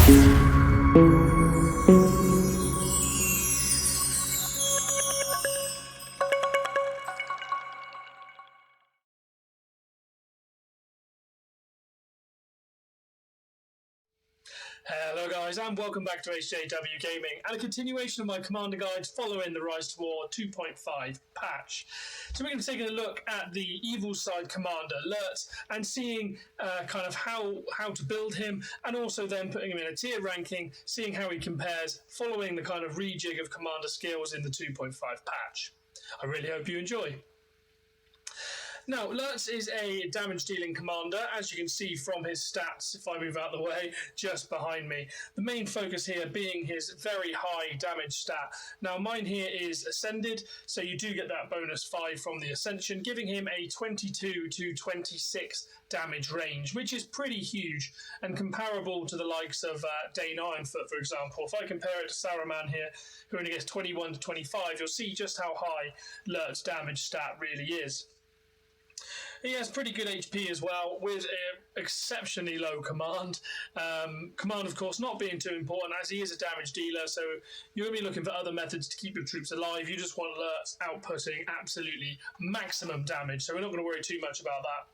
Hello guys and welcome back to HJW Gaming and a continuation of my commander guides following the Rise to War 2.5 patch. So we're going to be taking a look at the evil side commander Lurtz and seeing kind of how to build him, and also then putting him in a tier ranking, seeing how he compares following the kind of rejig of commander skills in the 2.5 patch. I really hope you enjoy. Now, Lurtz is a damage-dealing commander, as you can see from his stats, if I move out of the way, just behind me. The main focus here being his very high damage stat. Now, mine here is Ascended, so you do get that bonus 5 from the Ascension, giving him a 22 to 26 damage range, which is pretty huge and comparable to the likes of Dain, for example. If I compare it to Saruman here, who only gets 21 to 25, you'll see just how high Lurtz's damage stat really is. He has pretty good HP as well, with an exceptionally low command. Command, of course, not being too important, as he is a damage dealer, so you're going to be looking for other methods to keep your troops alive. You just want Lurtz outputting absolutely maximum damage, so we're not going to worry too much about that.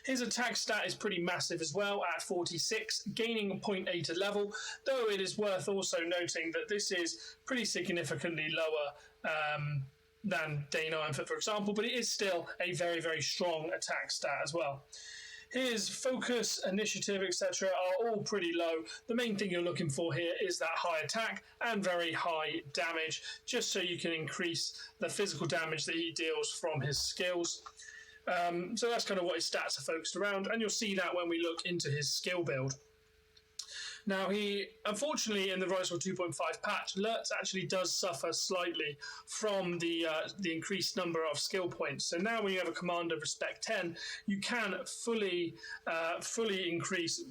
His attack stat is pretty massive as well, at 46, gaining 0.8 a level, though it is worth also noting that this is pretty significantly lower than Dain, for example, but it is still a very, very strong attack stat as well. His focus, initiative, etc. are all pretty low. The main thing you're looking for here is that high attack and very high damage, just so you can increase the physical damage that he deals from his skills. So that's kind of what his stats are focused around, and you'll see that when we look into his skill build. Now, unfortunately, in the Rise to War 2.5 patch, Lurtz actually does suffer slightly from the increased number of skill points. So now when you have a command of Respect 10, you can fully increase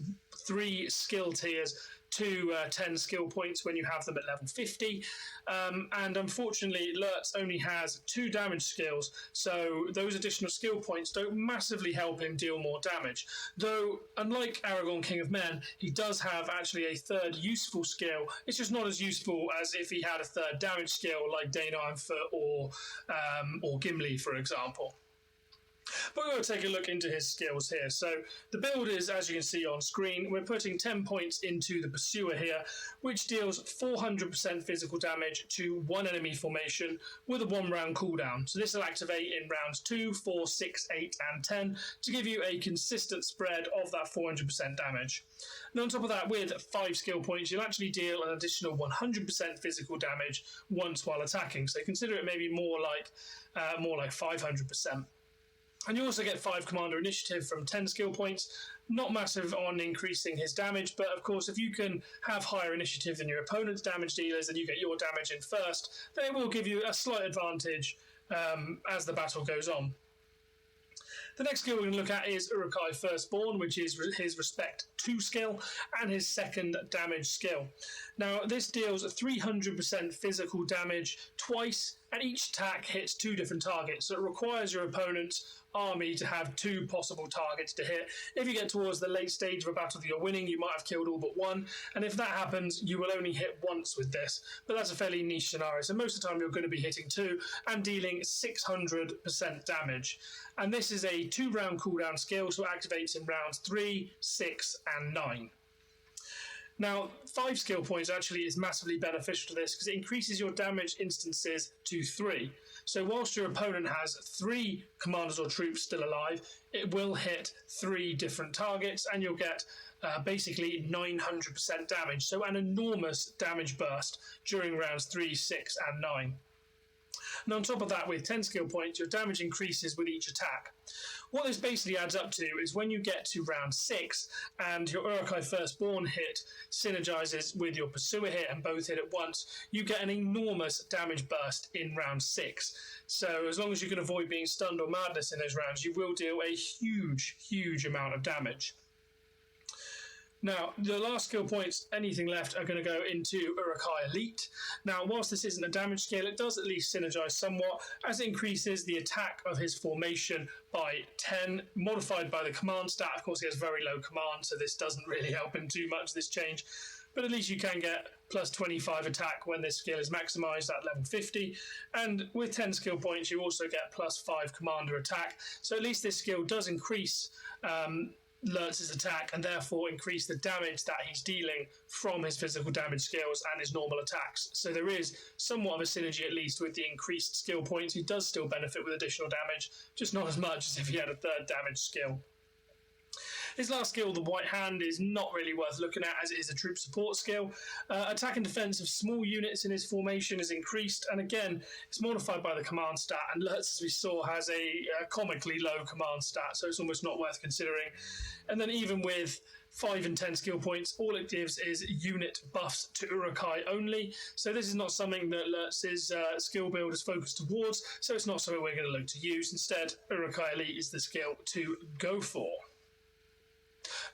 3 skill tiers to 10 skill points when you have them at level 50. And unfortunately, Lurtz only has 2 damage skills, so those additional skill points don't massively help him deal more damage. Though, unlike Aragorn, King of Men, he does have actually a 3rd useful skill. It's just not as useful as if he had a 3rd damage skill like Dain or Gimli, for example. But we're going to take a look into his skills here. So the build is, as you can see on screen, we're putting 10 points into the Pursuer here, which deals 400% physical damage to 1 enemy formation with a 1-round cooldown. So this will activate in rounds 2, 4, 6, 8 and 10 to give you a consistent spread of that 400% damage. And on top of that, with 5 skill points, you'll actually deal an additional 100% physical damage once while attacking. So consider it maybe more like 500%. And you also get 5 commander initiative from 10 skill points. Not massive on increasing his damage, but of course if you can have higher initiative than your opponent's damage dealers and you get your damage in first, then it will give you a slight advantage as the battle goes on. The next skill we're going to look at is Uruk-hai Firstborn, which is his Respect 2 skill and his 2nd damage skill. Now, this deals 300% physical damage twice, and each attack hits 2 different targets. So it requires your opponent's army to have 2 possible targets to hit. If you get towards the late stage of a battle that you're winning, you might have killed all but 1. And if that happens, you will only hit once with this. But that's a fairly niche scenario. So most of the time you're going to be hitting 2 and dealing 600% damage. And this is a 2-round cooldown skill, so it activates in rounds 3, 6 and 9. Now, 5 skill points actually is massively beneficial to this because it increases your damage instances to 3. So whilst your opponent has 3 commanders or troops still alive, it will hit 3 different targets and you'll get basically 900% damage. So an enormous damage burst during rounds 3, 6 and 9. And on top of that, with 10 skill points, your damage increases with each attack. What this basically adds up to is when you get to round 6 and your Uruk-hai Firstborn hit synergizes with your Pursuer hit and both hit at once, you get an enormous damage burst in round 6. So as long as you can avoid being stunned or madness in those rounds, you will deal a huge amount of damage. Now, the last skill points, anything left, are going to go into Uruk-hai Elite. Now, whilst this isn't a damage scale, it does at least synergize somewhat, as it increases the attack of his formation by 10, modified by the command stat. Of course, he has very low command, so this doesn't really help him too much, this change. but at least you can get plus 25 attack when this skill is maximised at level 50, and with 10 skill points you also get plus 5 commander attack, so at least this skill does increase Lurtz's attack and therefore increase the damage that he's dealing from his physical damage skills and his normal attacks. So there is somewhat of a synergy, at least with the increased skill points. He does still benefit with additional damage, just not as much as if he had a third damage skill. His last skill, the White Hand, is not really worth looking at as it is a troop support skill. Attack and defense of small units in his formation is increased, and again, it's modified by the command stat, and Lurtz, as we saw, has a comically low command stat, so it's almost not worth considering. And then even with 5 and 10 skill points, all it gives is unit buffs to Uruk-hai only, so this is not something that Lurtz's skill build is focused towards, so it's not something we're going to look to use. Instead, Uruk-hai Elite is the skill to go for.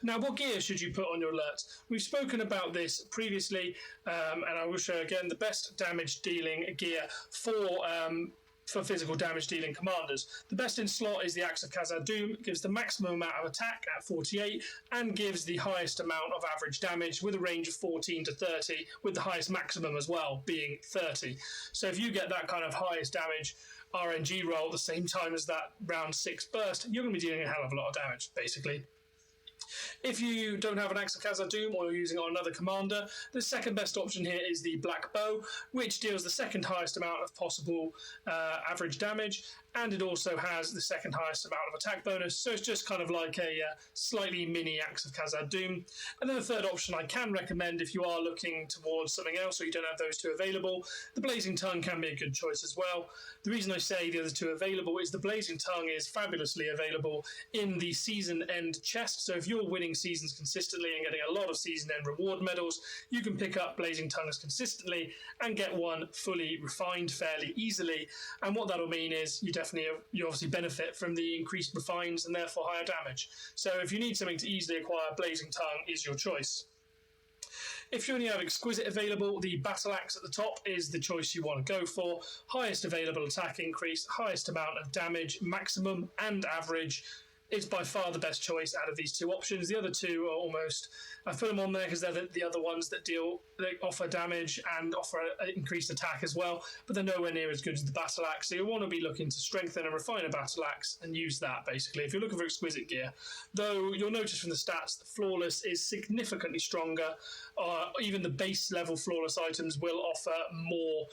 Now, what gear should you put on your Lurtz? We've spoken about this previously, and I will show again the best damage dealing gear for physical damage dealing commanders. The best in slot is the Axe of Khazad-dûm. It gives the maximum amount of attack at 48 and gives the highest amount of average damage with a range of 14 to 30, with the highest maximum as well being 30. So if you get that kind of highest damage RNG roll at the same time as that round 6 burst, you're going to be dealing a hell of a lot of damage, basically. If you don't have an Axe of Khazad-dûm or you're using it on another commander, the second best option here is the Black Bow, which deals the second highest amount of possible average damage, and it also has the second highest amount of attack bonus, so it's just kind of like a slightly mini Axe of Khazad-dûm. And then the third option I can recommend if you are looking towards something else or you don't have those two available, the Blazing Tongue can be a good choice as well. The reason I say the other two available is the Blazing Tongue is fabulously available in the season end chest, so if you're winning seasons consistently and getting a lot of season end reward medals, you can pick up Blazing Tongues consistently and get one fully refined fairly easily, and what that'll mean is you obviously benefit from the increased refines and therefore higher damage. So if you need something to easily acquire, Blazing Tongue is your choice. If you only have Exquisite available, the Battle Axe at the top is the choice you want to go for. Highest available attack increase, highest amount of damage, maximum and average. It's by far the best choice out of these two options. The other two are almost, I've put them on there because they're the other ones that offer damage and offer increased attack as well, but they're nowhere near as good as the Battle Axe. So you'll want to be looking to strengthen and refine a Battle Axe and use that basically if you're looking for exquisite gear. Though you'll notice from the stats that Flawless is significantly stronger. Even the base level Flawless items will offer more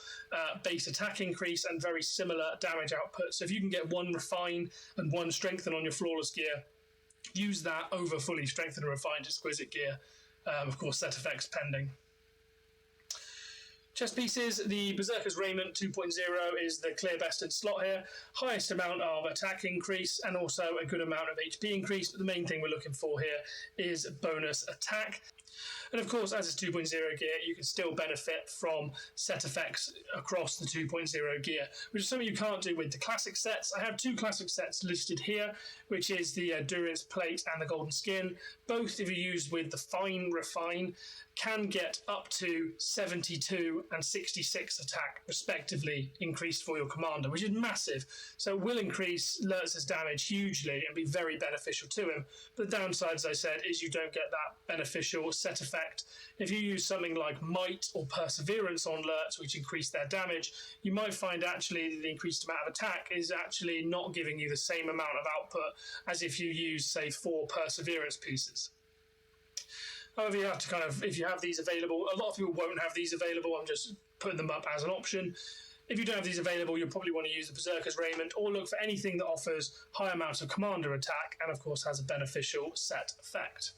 base attack increase and very similar damage output. So if you can get one refine and one strengthen on your Flawless gear, use that over fully strengthened and refined exquisite gear. Of course, set effects pending. Chest pieces, the Berserker's Raiment 2.0 is the clear best in slot here. Highest amount of attack increase and also a good amount of HP increase, but the main thing we're looking for here is bonus attack. And of course, as it's 2.0 gear, you can still benefit from set effects across the 2.0 gear, which is something you can't do with the classic sets. I have two classic sets listed here, which is the Durance Plate and the Golden Skin. Both, if you use with the Fine Refine, can get up to 72 and 66 attack, respectively, increased for your commander, which is massive. So it will increase Lurtz's damage hugely and be very beneficial to him. But the downside, as I said, is you don't get that beneficial set effect. If you use something like Might or Perseverance on Lurtz, which increase their damage, you might find actually that the increased amount of attack is actually not giving you the same amount of output as if you use, say, 4 Perseverance pieces. However, you have to if you have these available, a lot of people won't have these available, I'm just putting them up as an option. If you don't have these available, you'll probably want to use the Berserker's Raiment or look for anything that offers high amounts of commander attack and, of course, has a beneficial set effect.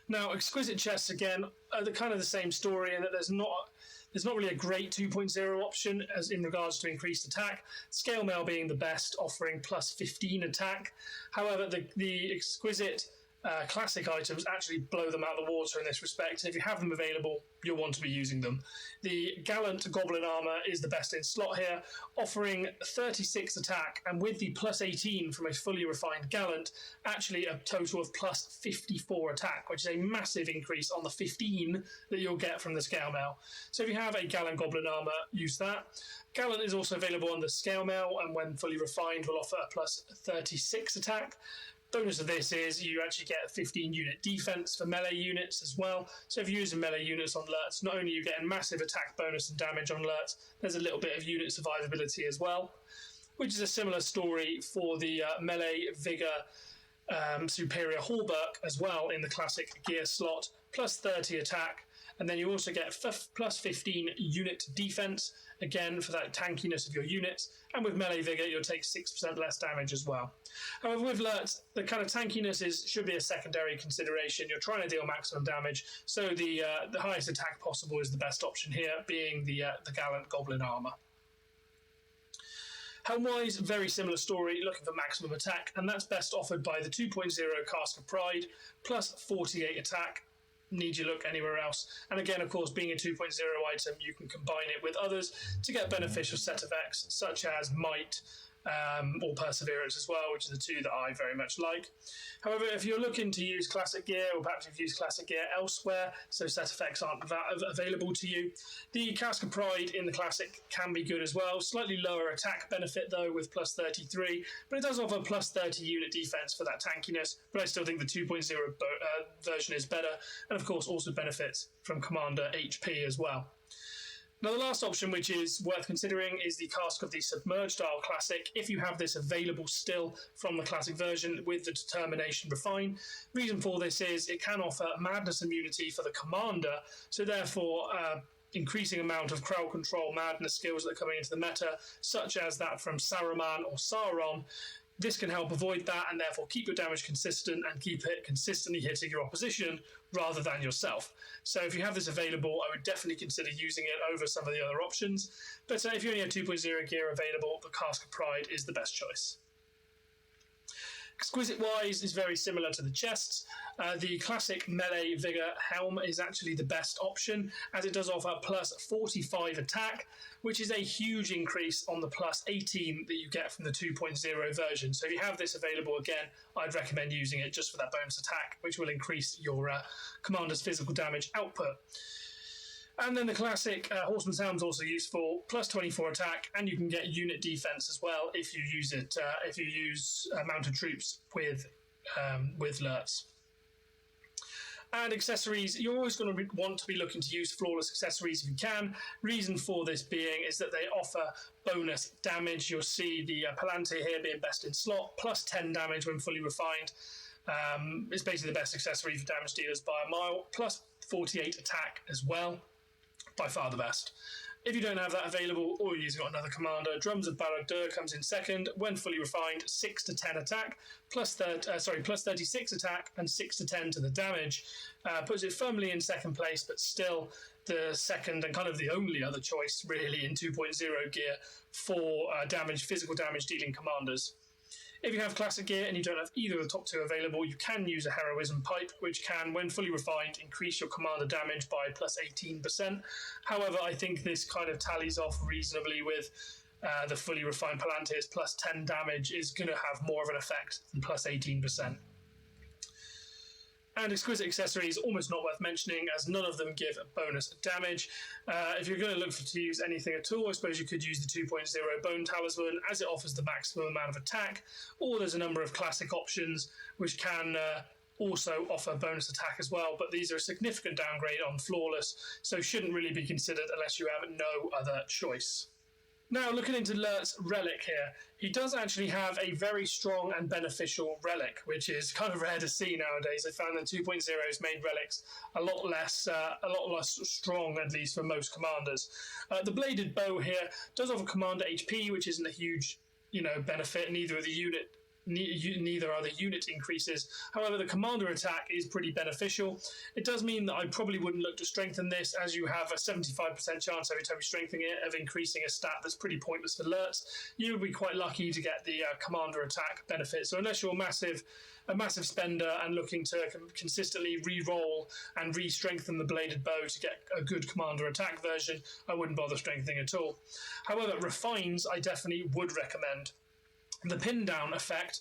Now, Exquisite Chests, again, are kind of the same story in that there's not really a great 2.0 option as in regards to increased attack, Scale Mail being the best, offering plus 15 attack. However, the Exquisite classic items actually blow them out of the water in this respect, and if you have them available, you'll want to be using them. The Gallant Goblin Armour is the best in slot here, offering 36 attack, and with the plus 18 from a fully refined Gallant, actually a total of plus 54 attack, which is a massive increase on the 15 that you'll get from the Scale Mail. So if you have a Gallant Goblin Armour, use that. Gallant is also available on the Scale Mail, and when fully refined will offer a plus 36 attack. Bonus of this is you actually get 15 unit defense for melee units as well. So if you're using melee units on Lurtz, not only are you getting massive attack bonus and damage on Lurtz, there's a little bit of unit survivability as well, which is a similar story for the melee vigor superior Hallberg as well in the classic gear slot, plus 30 attack. And then you also get plus 15 unit defense, again for that tankiness of your units. And with melee vigor, you'll take 6% less damage as well. However, with Lurtz, the kind of tankiness should be a secondary consideration. You're trying to deal maximum damage, so the highest attack possible is the best option here, being the Gallant Goblin Armour. Helm-wise, very similar story, looking for maximum attack, and that's best offered by the 2.0 Cask of Pride, plus 48 attack. Need you look anywhere else? And again, of course, being a 2.0 item, you can combine it with others to get beneficial set effects, such as Might or Perseverance as well, which are the two that I very much like. However, if you're looking to use classic gear, or perhaps you've used classic gear elsewhere, so set effects aren't available to you, the Cask of Pride in the classic can be good as well. Slightly lower attack benefit though, with plus 33, but it does offer plus 30 unit defense for that tankiness. But I still think the 2.0 version is better, and of course also benefits from Commander HP as well. Now, the last option, which is worth considering, is the Cask of the Submerged Isle Classic, if you have this available still from the Classic version with the Determination Refine. Reason for this is it can offer Madness immunity for the Commander, so therefore increasing amount of crowd control madness skills that are coming into the meta, such as that from Saruman or Sauron. This can help avoid that and therefore keep your damage consistent and keep it consistently hitting your opposition rather than yourself. So if you have this available, I would definitely consider using it over some of the other options. But if you only have 2.0 gear available, the Cask of Pride is the best choice. Exquisite-wise is very similar to the chests. The classic melee vigor helm is actually the best option, as it does offer plus 45 attack, which is a huge increase on the plus 18 that you get from the 2.0 version. So if you have this available again, I'd recommend using it just for that bonus attack, which will increase your commander's physical damage output. And then the classic Horseman's Helm is also useful, plus 24 attack, and you can get unit defense as well if you use it. If you use mounted troops with Lurtz. And accessories, you're always going to want to be looking to use flawless accessories if you can. Reason for this being is that they offer bonus damage. You'll see the Palantir here being best in slot, plus 10 damage when fully refined. It's basically the best accessory for damage dealers by a mile, plus 48 attack as well. By far the best. If you don't have that available, or you're using another commander, Drums of Barad-dûr comes in second. When fully refined, 6 to 10 attack, plus 36 attack, and 6 to 10 to the damage. Puts it firmly in second place, but still the second and kind of the only other choice, really, in 2.0 gear for physical damage dealing commanders. If you have classic gear and you don't have either of the top two available, you can use a Heroism Pipe, which can, when fully refined, increase your commander damage by plus 18%. However, I think this kind of tallies off reasonably with the fully refined Palantir's plus 10 damage is going to have more of an effect than plus 18%. And exquisite accessories, almost not worth mentioning, as none of them give bonus damage. If you're going to look to use anything at all, I suppose you could use the 2.0 Bone Talisman, as it offers the maximum amount of attack, or there's a number of classic options which can also offer bonus attack as well, but these are a significant downgrade on Flawless, so shouldn't really be considered unless you have no other choice. Now, looking into Lurtz Relic here, he does actually have a very strong and beneficial relic, which is kind of rare to see nowadays. I found that 2.0's made relics a lot less strong, at least for most commanders. The bladed bow here does offer commander HP, which isn't a huge, benefit. Neither are the unit increases. However, the commander attack is pretty beneficial. It does mean that I probably wouldn't look to strengthen this, as you have a 75% chance every time you strengthen it of increasing a stat that's pretty pointless for Lurtz. You would be quite lucky to get the commander attack benefit. So unless you're a massive spender and looking to consistently re-roll and re-strengthen the bladed bow to get a good commander attack version, I wouldn't bother strengthening at all. However, refines I definitely would recommend. The pin down effect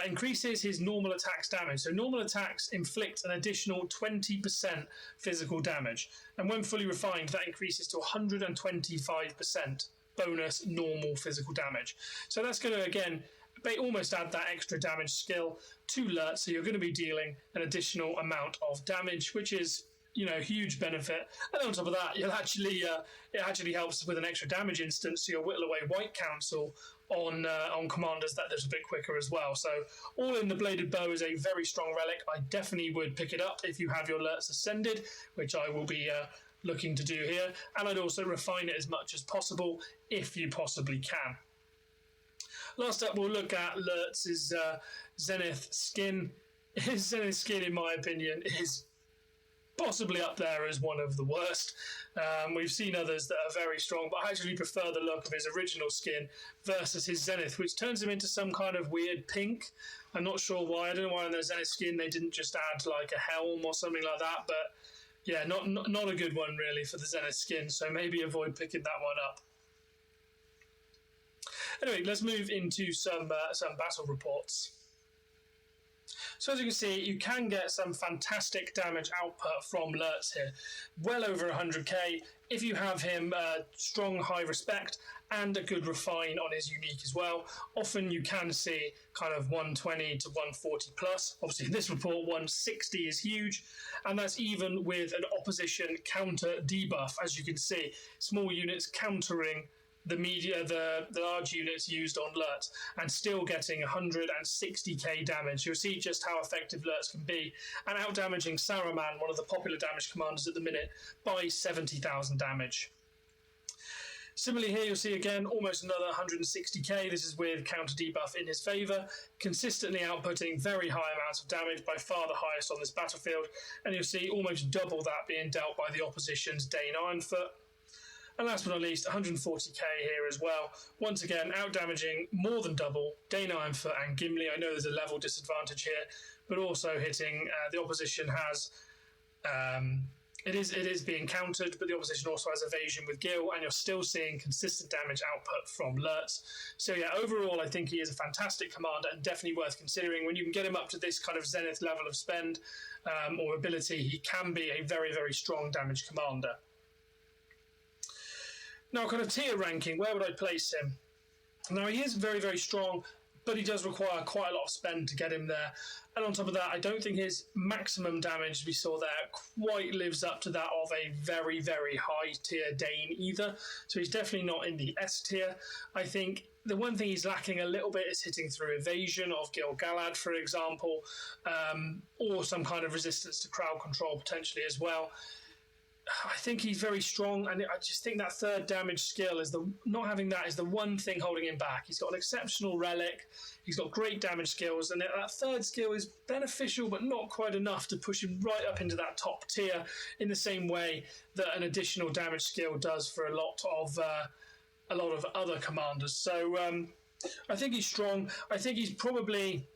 increases his normal attacks damage. So normal attacks inflict an additional 20% physical damage. And when fully refined, that increases to 125% bonus normal physical damage. So that's going to, again, they almost add that extra damage skill to Lurtz, so you're going to be dealing an additional amount of damage, which is, you know, huge benefit. And on top of that, you'll actually it actually helps with an extra damage instance, so you'll whittle away White Council on commanders that little bit quicker as well. So all in, the Bladed Bow is a very strong relic. I definitely would pick it up if you have your Lurtz ascended, which I will be looking to do here, and I'd also refine it as much as possible if you possibly can. Last up, we'll look at Lurtz's Zenith skin. His Zenith skin, in my opinion, is possibly up there as one of the worst. We've seen others that are very strong, but I actually prefer the look of his original skin versus his Zenith, which turns him into some kind of weird pink. I'm not sure why. I don't know why on their Zenith skin they didn't just add like a helm or something like that, but yeah, not a good one really for the Zenith skin, so maybe avoid picking that one up. Anyway, let's move into some battle reports. So as you can see, you can get some fantastic damage output from Lurtz here. Well over 100k if you have him strong, high respect, and a good refine on his unique as well. Often you can see kind of 120 to 140 plus. Obviously in this report 160 is huge, and that's even with an opposition counter debuff. As you can see, small units countering the large units used on Lurtz, and still getting 160k damage. You'll see just how effective Lurtz can be, and out-damaging Saruman, one of the popular damage commanders at the minute, by 70,000 damage. Similarly here, you'll see again almost another 160k. This is with counter debuff in his favour, consistently outputting very high amounts of damage, by far the highest on this battlefield, and you'll see almost double that being dealt by the opposition's Dain Ironfoot. And last but not least, 140k here as well. Once again, out-damaging more than double Dain Ironfoot and Gimli. I know there's a level disadvantage here, but also hitting the opposition has... It is being countered, but the opposition also has evasion with Gil, and you're still seeing consistent damage output from Lurtz. So yeah, overall, I think he is a fantastic commander and definitely worth considering. When you can get him up to this kind of Zenith level of spend or ability, he can be a very, very strong damage commander. Now, kind of tier ranking, where would I place him? Now, he is very, very strong, but he does require quite a lot of spend to get him there. And on top of that, I don't think his maximum damage we saw there quite lives up to that of a very, very high tier Dain either. So he's definitely not in the S tier. I think the one thing he's lacking a little bit is hitting through evasion of Gil-galad, for example, or some kind of resistance to crowd control potentially as well. I think he's very strong, and I just think that third damage skill is not having that is the one thing holding him back. He's got an exceptional relic, he's got great damage skills, and that third skill is beneficial but not quite enough to push him right up into that top tier in the same way that an additional damage skill does for a lot of other commanders. So I think he's strong. I think he's probably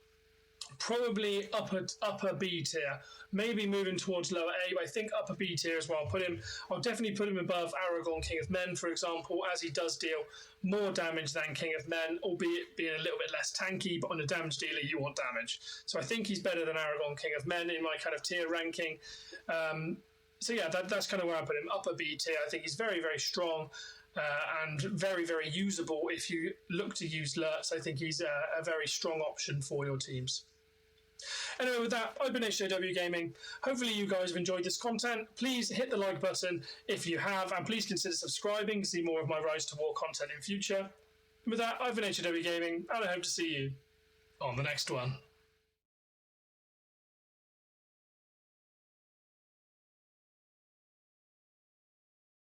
upper B tier, maybe moving towards lower A, but I think upper B tier as well. I'll definitely put him above Aragorn, King of Men, for example, as he does deal more damage than King of Men, albeit being a little bit less tanky, but on a damage dealer you want damage. So I think he's better than Aragorn, King of Men in my kind of tier ranking. So yeah, that's kind of where I put him, upper B tier. I think he's very, very strong. And very, very usable if you look to use Lurtz. I think he's a very strong option for your teams. Anyway, with that, I've been HJW Gaming. Hopefully you guys have enjoyed this content. Please hit the like button if you have, and please consider subscribing to see more of my Rise to War content in future. And with that, I've been HJW Gaming, and I hope to see you on the next one.